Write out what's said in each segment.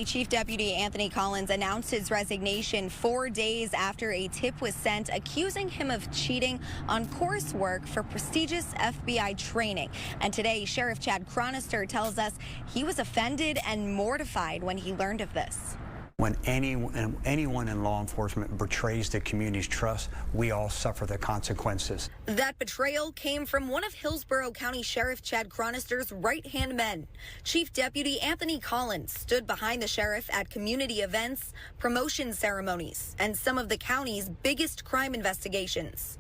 Chief Deputy Anthony Collins announced his resignation 4 days after a tip was sent accusing him of cheating on coursework for prestigious FBI training. And today, Sheriff Chad Chronister tells us he was offended and mortified when he learned of this. When anyone in law enforcement betrays the community's trust, we all suffer the consequences. That betrayal came from one of Hillsborough County Sheriff Chad Chronister's right-hand men. Chief Deputy Anthony Collins stood behind the sheriff at community events, promotion ceremonies, and some of the county's biggest crime investigations.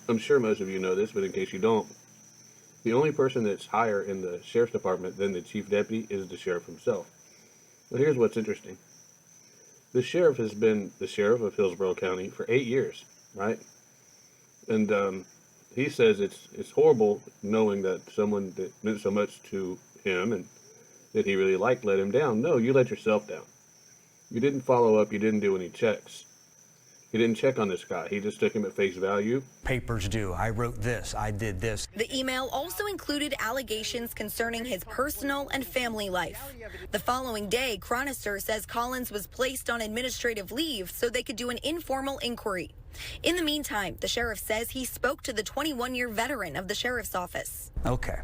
I'm sure most of you know this, but in case you don't, the only person that's higher in the sheriff's department than the chief deputy is the sheriff himself. But here's what's interesting. The sheriff has been the sheriff of Hillsborough County for 8 years, right? And he says it's horrible knowing that someone that meant so much to him and that he really liked let him down. No, you let yourself down. You didn't follow up. You didn't do any checks. He didn't check on this guy. He just took him at face value. Papers do. I wrote this. I did this. The email also included allegations concerning his personal and family life. The following day, Chronister says Collins was placed on administrative leave so they could do an informal inquiry. In the meantime, the sheriff says he spoke to the 21-year veteran of the sheriff's office. Okay.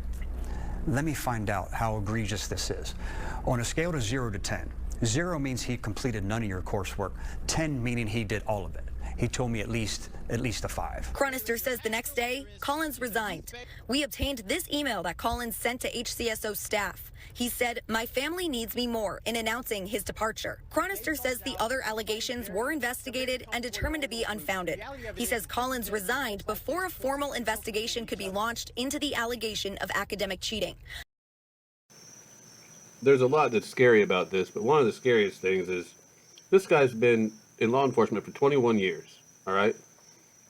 Let me find out how egregious this is. On a scale of 0 to 10, 0 means he completed none of your coursework, 10 meaning he did all of it. He told me at least a 5. Chronister says the next day, Collins resigned. We obtained this email that Collins sent to HCSO staff. He said, "My family needs me more," in announcing his departure. Chronister says the other allegations were investigated and determined to be unfounded. He says Collins resigned before a formal investigation could be launched into the allegation of academic cheating. There's a lot that's scary about this, but one of the scariest things is this guy's been in law enforcement for 21 years, all right?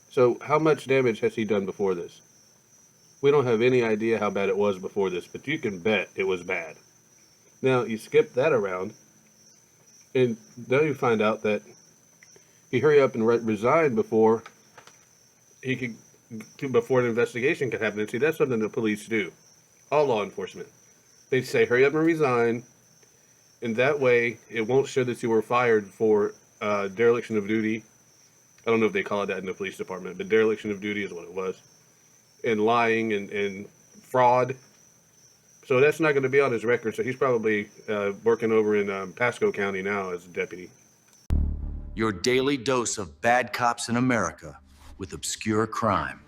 So how much damage has he done before this? We don't have any idea how bad it was before this, but you can bet it was bad. Now, you skip that around, and then you find out that he hurry up and resign before before an investigation could happen. And see, that's something the police do, all law enforcement. They say, hurry up and resign, and that way it won't show that you were fired for dereliction of duty. I don't know if they call it that in the police department, but dereliction of duty is what it was. And lying and fraud. So that's not going to be on his record, so he's probably working over in Pasco County now as a deputy. Your daily dose of bad cops in America with obscure crime.